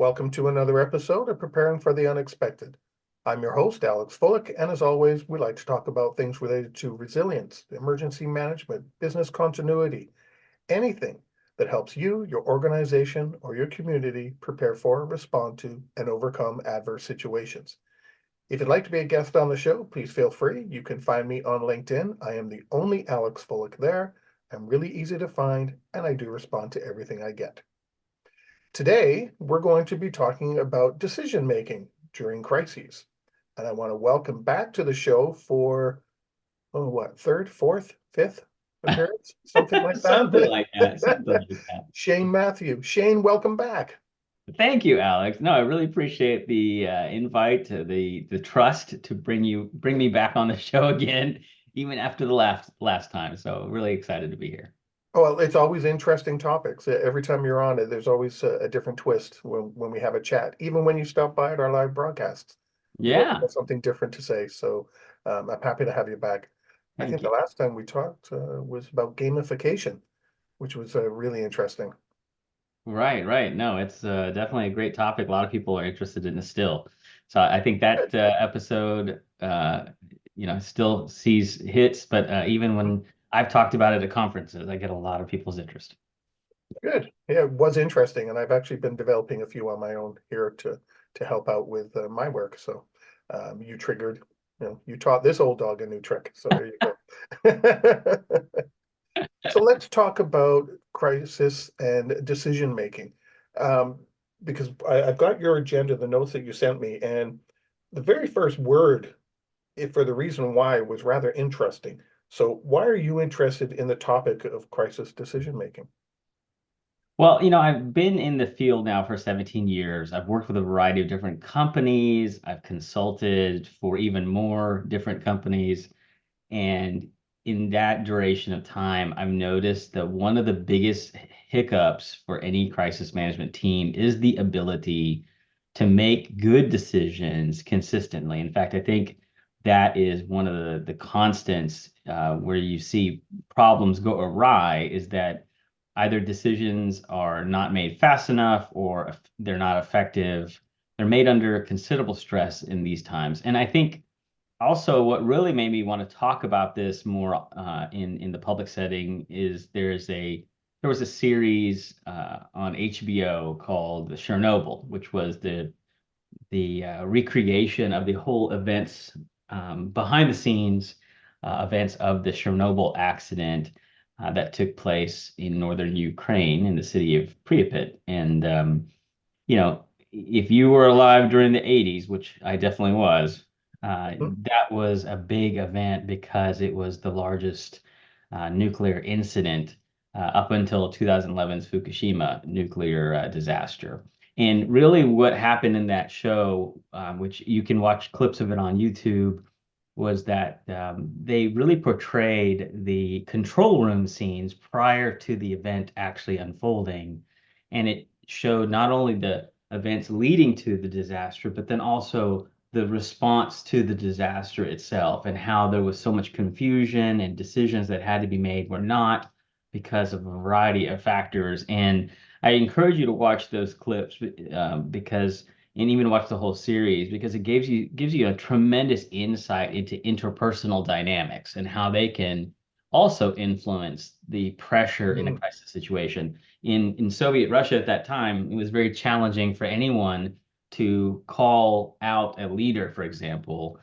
Welcome to another episode of Preparing for the Unexpected. I'm your host, Alex Fullick, and as always, we like to talk about things related to resilience, emergency management, business continuity, anything that helps you, your organization, or your community prepare for, respond to, and overcome adverse situations. If you'd like to be a guest on the show, please feel free. You can find me on LinkedIn. I am the only Alex Fullick there. I'm really easy to find, and I do respond to everything I get. Today, we're going to be talking about decision making during crises. And I want to welcome back to the show for, third, fourth, fifth appearance? Something like Something that. like that. Something like that. Shane Mathew. Shane, welcome back. Thank you, Alex. No, I really appreciate the invite, the trust to bring me back on the show again, even after the last time. So really excited to be here. Well, it's always interesting topics. Every time you're on it, there's always a different twist when we have a chat. Even when you stop by at our live broadcasts, you always Yeah, have something different to say. So I'm happy to have you back. I think thank the you. last time we talked was about gamification, which was really interesting. Right, right. No, it's definitely a great topic. A lot of people are interested in it still. So I think that Good. episode, still sees hits, but even when I've talked about it at conferences, I get a lot of people's interest. Good. Yeah, it was interesting, and I've actually been developing a few on my own here to help out with my work. So you triggered, you taught this old dog a new trick. So there you go. So let's talk about crisis and decision making, um, because I've got your agenda, the notes that you sent me, and the very first word for the reason why was rather interesting. So why are you interested in the topic of crisis decision making? Well, I've been in the field now for 17 years. I've worked with a variety of different companies. I've consulted for even more different companies. And in that duration of time, I've noticed that one of the biggest hiccups for any crisis management team is the ability to make good decisions consistently. In fact, I think that is one of the constants where you see problems go awry is that either decisions are not made fast enough or they're not effective. They're made under considerable stress in these times. And I think also what really made me want to talk about this more in the public setting is there was a series on HBO called Chernobyl, which was the recreation of the whole events behind the scenes events of the Chernobyl accident that took place in northern Ukraine in the city of Pripyat. And if you were alive during the 80s, which I definitely was, Mhm. that was a big event because it was the largest nuclear incident up until 2011's Fukushima nuclear disaster. And really, what happened in that show, which you can watch clips of it on YouTube, was that they really portrayed the control room scenes prior to the event actually unfolding. And it showed not only the events leading to the disaster, but then also the response to the disaster itself and how there was so much confusion and decisions that had to be made were not because of a variety of factors. And I encourage you to watch those clips because and even watch the whole series because it gives you a tremendous insight into interpersonal dynamics and how they can also influence the pressure in a Mhm. crisis situation. In Soviet Russia at that time, it was very challenging for anyone to call out a leader, for example,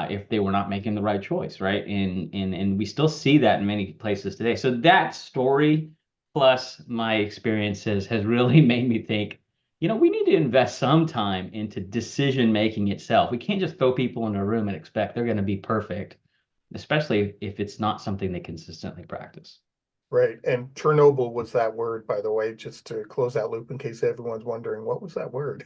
if they were not making the right choice, right? And we still see that in many places today. So that story plus my experiences has really made me think, we need to invest some time into decision making itself. We can't just throw people in a room and expect they're going to be perfect, especially if it's not something they consistently practice. Right. And Chernobyl was that word, by the way, just to close that loop in case everyone's wondering, what was that word?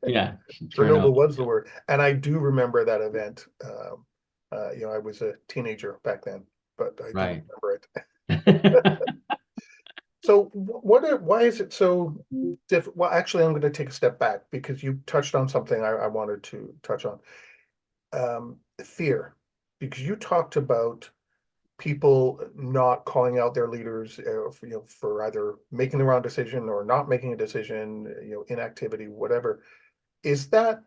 Yeah, Chernobyl Chernobyl. was the word. And I do remember that event. I was a teenager back then, but I do Right. remember it. So why is it so different? Well, actually, I'm going to take a step back because you touched on something I wanted to touch on. Fear, because you talked about people not calling out their leaders, for either making the wrong decision or not making a decision, inactivity, whatever. Is that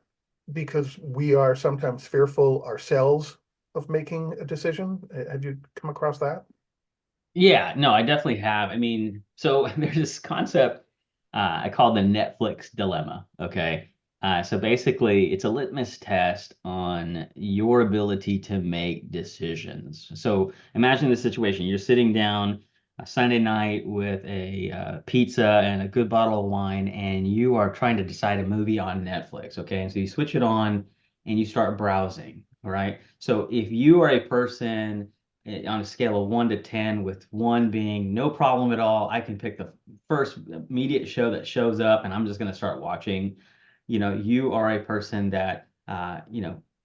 because we are sometimes fearful ourselves of making a decision? Have you come across that? Yeah, no, I definitely have. I mean, so there's this concept I call the Netflix dilemma. Okay. So basically, it's a litmus test on your ability to make decisions. So imagine the situation. You're sitting down a Sunday night with a pizza and a good bottle of wine, and you are trying to decide a movie on Netflix. Okay. And so you switch it on and you start browsing. All right. So if you are a person on a scale of 1 to 10, with 1 being no problem at all, I can pick the first immediate show that shows up and I'm just going to start watching. You are a person that,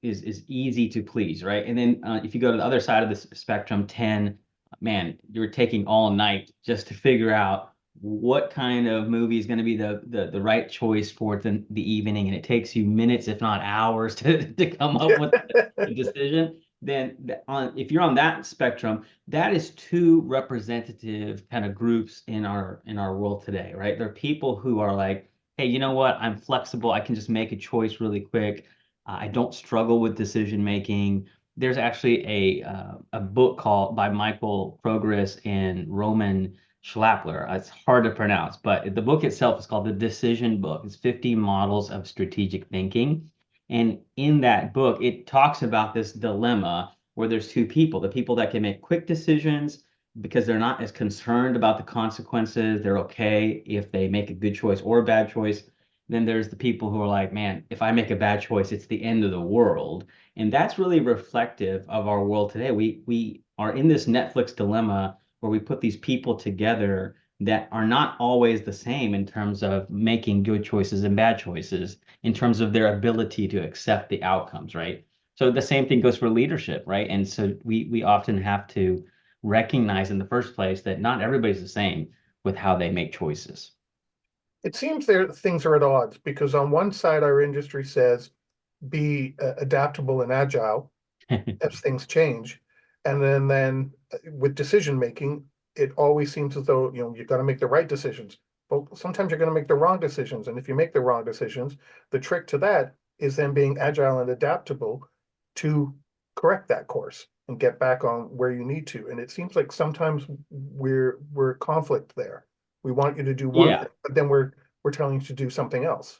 is easy to please, right? And then if you go to the other side of the spectrum, 10, man, you're taking all night just to figure out what kind of movie is going to be the right choice for the evening, and it takes you minutes, if not hours, to come up with a decision. Then if you're on that spectrum, that is 2 representative kind of groups in our world today, right? There are people who are like, hey, you know what? I'm flexible. I can just make a choice really quick. I don't struggle with decision making. There's actually a book called by Michael Progress and Roman Schlappler. It's hard to pronounce, but the book itself is called The Decision Book. It's 50 Models of Strategic Thinking. And in that book, it talks about this dilemma where there's 2 people, the people that can make quick decisions because they're not as concerned about the consequences. They're okay if they make a good choice or a bad choice. Then there's the people who are like, man, if I make a bad choice, it's the end of the world. And that's really reflective of our world today. We are in this Netflix dilemma where we put these people together that are not always the same in terms of making good choices and bad choices, in terms of their ability to accept the outcomes, right? So the same thing goes for leadership, right? And so we often have to recognize in the first place that not everybody's the same with how they make choices. It seems there things are at odds because on one side, our industry says be adaptable and agile as things change. And then with decision making, it always seems as though, you've got to make the right decisions. But sometimes you're going to make the wrong decisions. And if you make the wrong decisions, the trick to that is then being agile and adaptable to correct that course and get back on where you need to. And it seems like sometimes we're conflict there. We want you to do one Yeah. thing, but then we're telling you to do something else.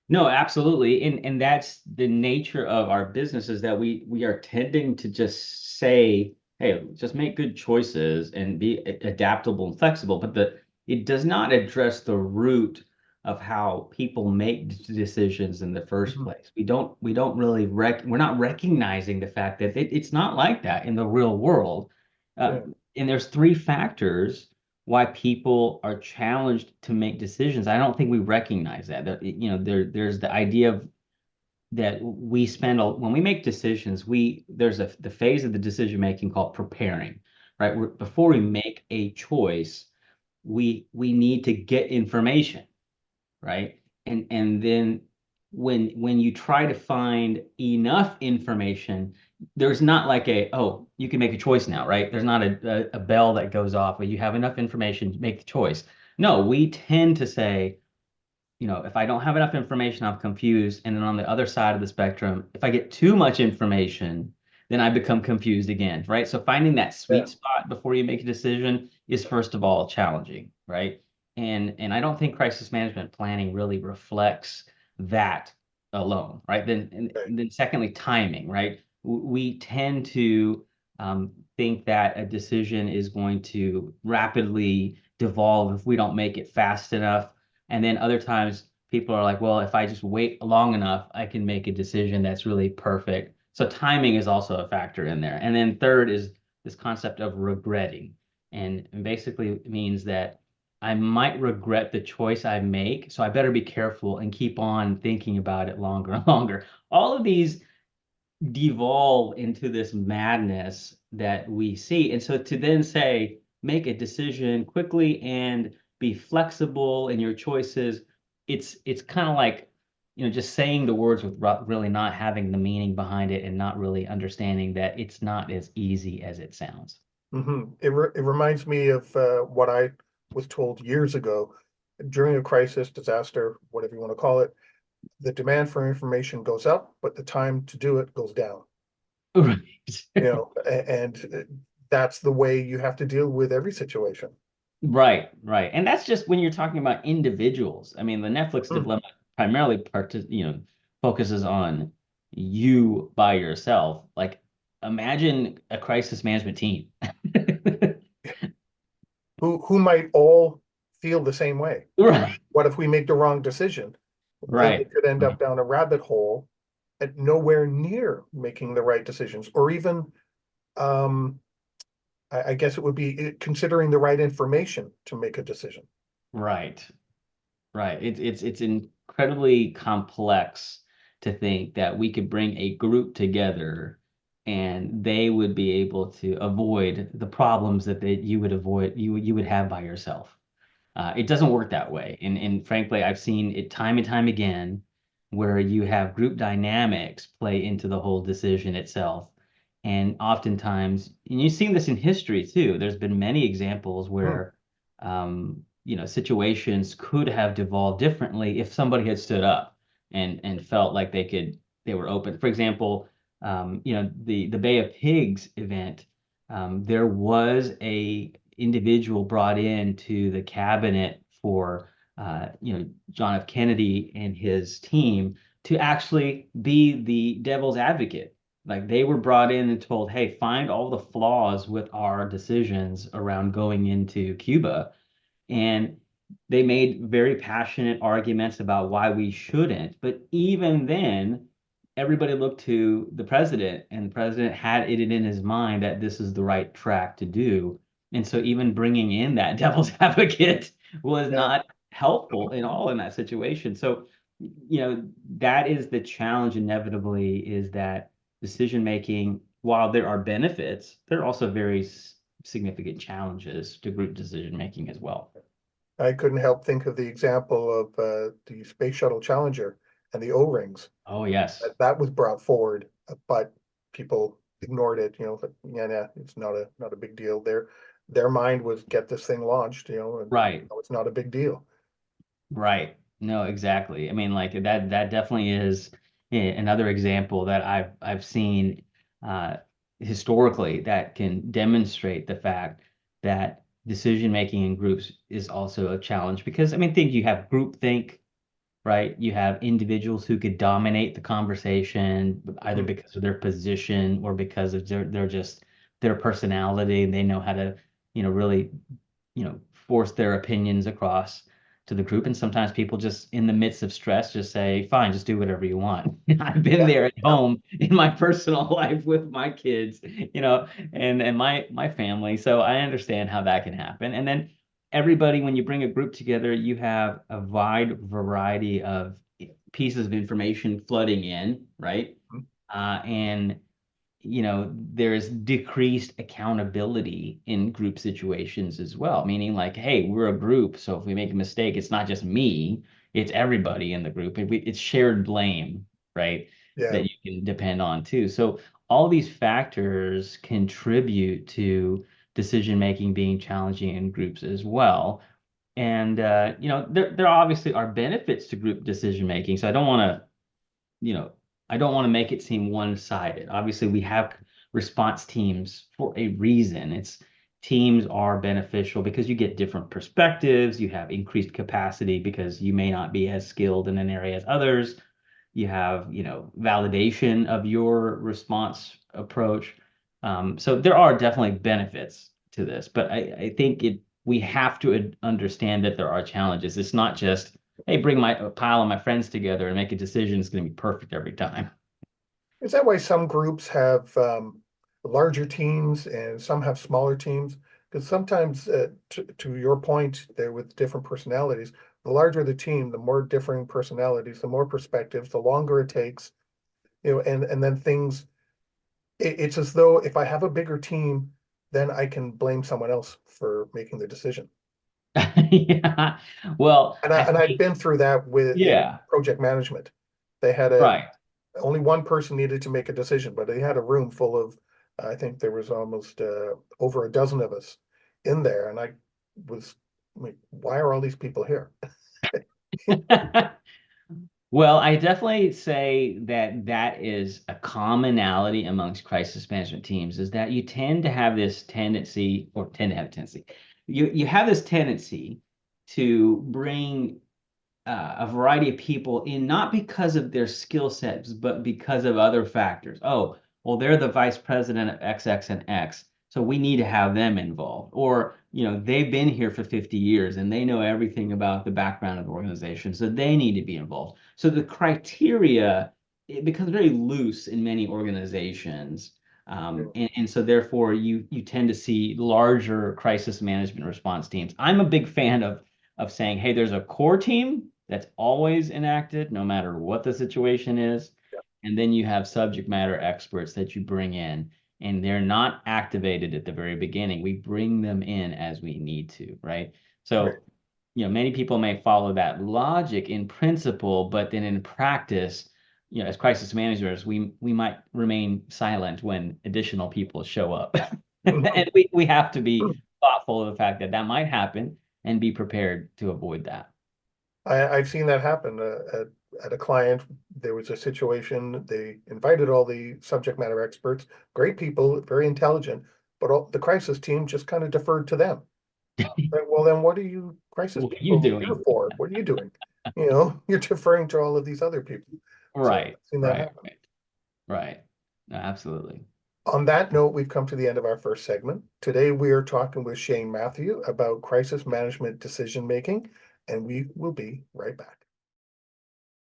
No, absolutely. And that's the nature of our business, is that we are tending to just say, hey, just make good choices and be adaptable and flexible, but it does not address the root of how people make decisions in the first Mhm. place. We don't really we're not recognizing the fact that it's not like that in the real world. Uh, Yeah. and there's 3 factors why people are challenged to make decisions. I don't think we recognize that. There's the idea of that we spend when we make decisions, there's the phase of the decision making called preparing, right? Before we make a choice, we need to get information, right? And then when you try to find enough information, there's not like oh, you can make a choice now, right? There's not a bell that goes off where you have enough information to make the choice. No, we tend to say, if I don't have enough information, I'm confused. And then on the other side of the spectrum, if I get too much information, then I become confused again, right? So finding that Yeah. sweet spot before you make a decision is first of all challenging, right? And I don't think crisis management planning really reflects that alone, right? Okay. And then secondly, timing, right? We tend to think that a decision is going to rapidly devolve if we don't make it fast enough, and then other times people are like, well, if I just wait long enough, I can make a decision that's really perfect. So timing is also a factor in there. And then third is this concept of regretting. And basically it means that I might regret the choice I make. So I better be careful and keep on thinking about it longer and longer. All of these devolve into this madness that we see. And so to then say, make a decision quickly and be flexible in your choices, it's kind of like just saying the words with really not having the meaning behind it and not really understanding that it's not as easy as it sounds. It reminds me of what I was told years ago. During a crisis, disaster, whatever you want to call it, the demand for information goes up, but the time to do it goes down. Right. And that's the way you have to deal with every situation. Right, right. And that's just when you're talking about individuals. I mean, the Netflix Mm. dilemma primarily focuses on you by yourself. Like imagine a crisis management team. Who might all feel the same way? Right, What if we make the wrong decision? Then they right, could end right, up down a rabbit hole and nowhere near making the right decisions, or even um, I guess it would be considering the right information to make a decision. right. Right. It's incredibly complex to think that we could bring a group together and they would be able to avoid the problems that you would have by yourself. It doesn't work that way. And frankly, I've seen it time and time again where you have group dynamics play into the whole decision itself. And oftentimes, and you've seen this in history too, there's been many examples Hmm. where situations could have devolved differently if somebody had stood up and felt like they were open. For example, the Bay of Pigs event, there was a individual brought in to the cabinet for John F. Kennedy and his team to actually be the devil's advocate. Like they were brought in and told, hey, find all the flaws with our decisions around going into Cuba. And they made very passionate arguments about why we shouldn't. But even then, everybody looked to the president, and the president had it in his mind that this is the right track to do. And so, even bringing in that devil's advocate was Yeah. not helpful in all in that situation. So, that is the challenge inevitably is that decision making, while there are benefits, there are also very significant challenges to group decision making as well. I couldn't help think of the example of the Space Shuttle Challenger and the O-rings. Oh, yes. That was brought forward, but people ignored it. But, yeah, yeah, it's not a big deal. Their mind was get this thing launched, and Right. it's not a big deal. Right. No, exactly. I mean, like that definitely is another example that I've seen uh, historically that can demonstrate the fact that decision making in groups is also a challenge because I mean, think you have groupthink, right? You have individuals who could dominate the conversation either Mhm. because of their position or because of their just their personality and they know how to, really, force their opinions across to the group. And sometimes people just in the midst of stress just say, fine, just do whatever you want. I've been Yeah, there at yeah. home in my personal life with my kids, and my family. So I understand how that can happen. And then everybody, when you bring a group together, you have a wide variety of pieces of information flooding in, right? Mhm. And there's decreased accountability in group situations as well, meaning like, hey, we're a group, so if we make a mistake, it's not just me, it's everybody in the group. It's shared blame, right? Yeah. That you can depend on too. So all these factors contribute to decision making being challenging in groups as well. And there obviously are benefits to group decision making. So you know, I don't want to make it seem one-sided. Obviously, we have response teams for a reason. It's teams are beneficial because you get different perspectives, you have increased capacity because you may not be as skilled in an area as others. You have, validation of your response approach. So there are definitely benefits to this, but I think we have to understand that there are challenges. It's not just hey, bring a pile of my friends together and make a decision. It's going to be perfect every time. Is that why some groups have larger teams and some have smaller teams? Because sometimes, to your point, they're with different personalities. The larger the team, the more differing personalities, the more perspectives, the longer it takes, and then things. It's as though if I have a bigger team, then I can blame someone else for making the decision. Yeah. Well, And I I've think, been through that with in yeah, project management. They had Right. only one person needed to make a decision, but they had a room full of, I think there was almost over a dozen of us in there, and I was like, why are all these people here? Well, I definitely say that that is a commonality amongst crisis management teams is that you tend to have this tendency, or tend to have a tendency, you have this tendency to bring a variety of people in, not because of their skill sets, but because of other factors. Oh, well, they're the vice president of X, X, and X, so we need to have them involved. Or, they've been here for 50 years and they know everything about the background of the organization, so they need to be involved. So the criteria, it becomes very loose in many organizations. And so therefore you tend to see larger crisis management response teams. I'm a big fan of saying, hey, there's a core team that's always enacted, no matter what the situation is. And then you have subject matter experts that you bring in, and they're not activated at the very beginning. We bring them in as we need to, right? Right. So, many people may follow that logic in principle, but then in practice, as crisis managers, we might remain silent when additional people show up. And we have to be thoughtful of the fact that that might happen and be prepared to avoid that. I've seen that happen at a client. There was a situation, they invited all the subject matter experts, great people, very intelligent, but the crisis team just kind of deferred to them. Like, well, then what are you crisis What are you people here doing? for? What are you doing? You're deferring to all of these other people. So Right, I've seen that right, happen. right, right. No, absolutely. On that note, we've come to the end of our first segment. Today, we are talking with Shane Mathew about crisis management decision making, and we will be right back.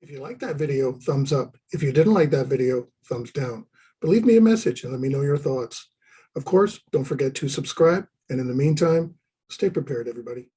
If you liked that video, thumbs up. If you didn't like that video, thumbs down. But leave me a message and let me know your thoughts. Of course, don't forget to subscribe. And in the meantime, stay prepared, everybody.